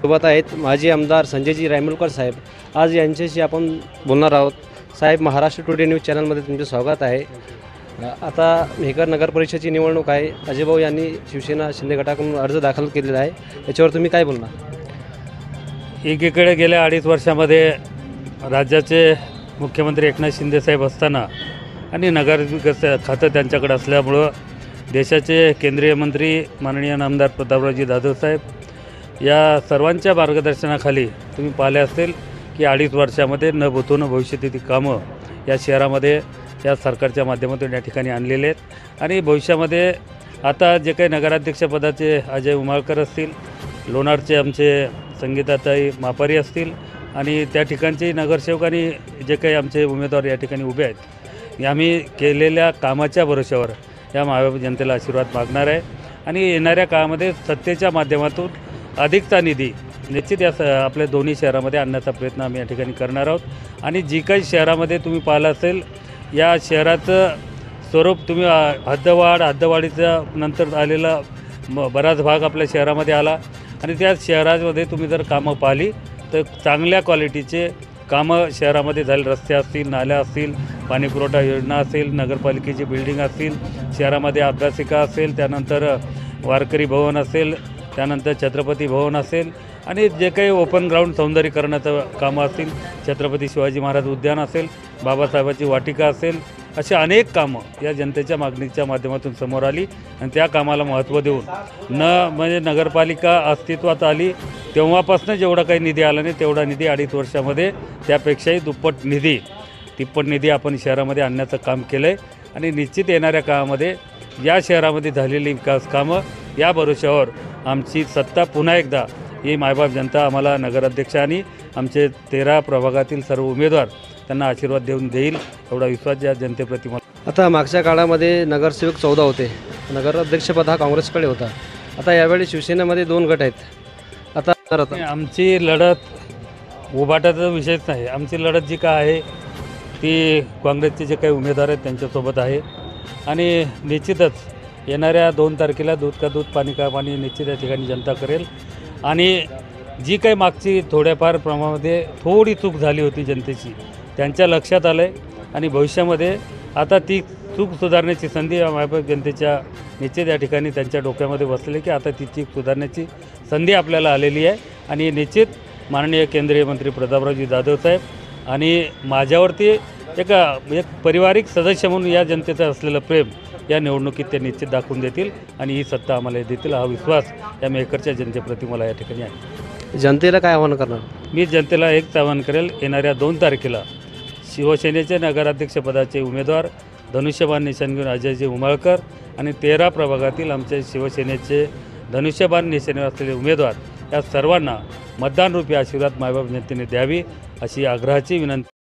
सोबत आहेत माजी आमदार संजयजी रायमुलकर साहेब। आज यांच्याशी आपण बोलणार आहोत। साहेब, महाराष्ट्र टुडे न्यूज चॅनलमध्ये तुमचे स्वागत आहे। आता मेहकर नगर परिषदेची निवडणूक आहे। अजय भाऊ यांनी शिवसेना शिंदे गटाकडून अर्ज दाखल केलेला आहे, याच्यावर तुम्ही काय बोलणार? एकीकडे गेल्या 2.5 वर्षामध्ये राज्याचे मुख्यमंत्री एकनाथ शिंदे साहेब असताना आणि नगर विकास खातं त्यांच्याकडे असल्यामुळं देशाचे केंद्रीय मंत्री माननीय आमदार प्रतापरावजी जाधव साहेब या सर्वांच्या मार्गदर्शनाखाली तुम्ही पाहिले असेल की 2.5 वर्षामध्ये न भूतो न भविष्यती कामं या शहरामध्ये या सरकारच्या माध्यमातून या ठिकाणी आणलेले आहेत। आणि भविष्यामध्ये आता जे काही नगराध्यक्षपदाचे अजय उमाळकर असतील, लोणारचे आमचे संगीताताई मापारी असतील आणि त्या ठिकाणचे नगरसेवक आणि जे काही आमचे उमेदवार या ठिकाणी उभे आहेत, आम्ही केलेल्या कामाच्या भरोश्यावर या मायबाप जनतेला आशीर्वाद मागणार आहे। आणि येणाऱ्या काळामध्ये सत्तेच्या माध्यमातून अधिकचा निधी निश्चित या आपल्या दोन्ही शहरामध्ये आणण्याचा प्रयत्न आम्ही या ठिकाणी करणार आहोत। आणि जी काही शहरामध्ये तुम्ही पाहिलं असेल, या शहराचं स्वरूप तुम्ही हद्दवाढीचा नंतर आलेला बराच भाग आपल्या शहरामध्ये आला आणि त्या शहरामध्ये तुम्ही जर कामं पाहिली तर चांगल्या क्वालिटीचे कामं शहरामध्ये झाले। रस्ते असतील, नाल्या असतील, पाणीपुरवठा योजना असेल, नगरपालिकेची बिल्डिंग असतील, शहरामध्ये अभ्यासिका असेल, त्यानंतर वारकरी भवन असेल, त्यानंतर छत्रपती भवन असेल आणि जे काही ओपन ग्राउंड सौंदर्यीकरणाचं कामं असतील, छत्रपती शिवाजी महाराज उद्यान असेल, बाबासाहेबाची वाटिका असेल, अशी अनेक कामं या जनतेच्या मागणीच्या माध्यमातून समोर आली आणि त्या कामाला महत्त्व देऊन म्हणजे नगरपालिका अस्तित्वात आली तेव्हापासून जेवढा काही निधी आला नाही तेवढा निधी 2.5 वर्षामध्ये त्यापेक्षाही दुप्पट निधी, तिप्पट निधी आपण शहरामध्ये आणण्याचं काम केलं आहे। आणि निश्चित येणाऱ्या काळामध्ये या शहरामध्ये झालेली विकास कामं या भरोश्यावर आमची सत्ता पुन्हा एकदा ही मायबाप जनता आम्हाला नगराध्यक्ष आणि आमचे 13 प्रभागातील सर्व उमेदवार त्यांना आशीर्वाद देऊन देईल एवढा विश्वास या जनतेप्रती मला। आता मागच्या काळामध्ये नगरसेवक 14 होते, नगराध्यक्षपद हा काँग्रेसकडे होता। आता यावेळी शिवसेनेमध्ये 2 गट आहेत। आता आमची लढत उभाटाचा विषयच नाही, आमची लढत जी काय आहे ती काँग्रेसचे जे काही उमेदवार आहेत त्यांच्यासोबत आहे। आणि निश्चितच येणाऱ्या 2 तारखेला दूध का दूध पाणी का पाणी निश्चित या ठिकाणी जनता करेल। आणि जी काही मागची थोड्याफार प्रमाणामध्ये थोडी चूक झाली होती जनतेची, त्यांच्या लक्षात आलं आहे आणि भविष्यामध्ये आता ती चूक सुधारण्याची संधी मायबाप जनतेच्या निश्चित या ठिकाणी त्यांच्या डोक्यामध्ये बसलेली की आता ती चूक सुधारण्याची संधी आपल्याला आलेली आहे। आणि निश्चित माननीय केंद्रीय मंत्री प्रतापरावजी जाधव साहेब आणि माझ्यावरती एक पारिवारिक सदस्य म्हणून या जनतेचं असलेलं प्रेम या निवडणुकीत ते निश्चित दाखवून देतील आणि ही सत्ता आम्हाला देतील हा विश्वास या मेहकरच्या जनतेप्रती मला या ठिकाणी आहे। जनतेला काय आव्हान करणार? मी जनतेला एक आवाहन करेल, येणाऱ्या 2 तारखेला शिवसेनेचे नगराध्यक्षपदाचे उमेदवार धनुष्यबाण निशाण घेऊन अजयजी उमाळकर आणि 13 प्रभागातील आमचे शिवसेनेचे धनुष्यबाण निशाणीवर असलेले उमेदवार या सर्वांना मतदानरूपी आशीर्वाद मायबाप जनतेने द्यावी अशी आग्रहाची विनंती।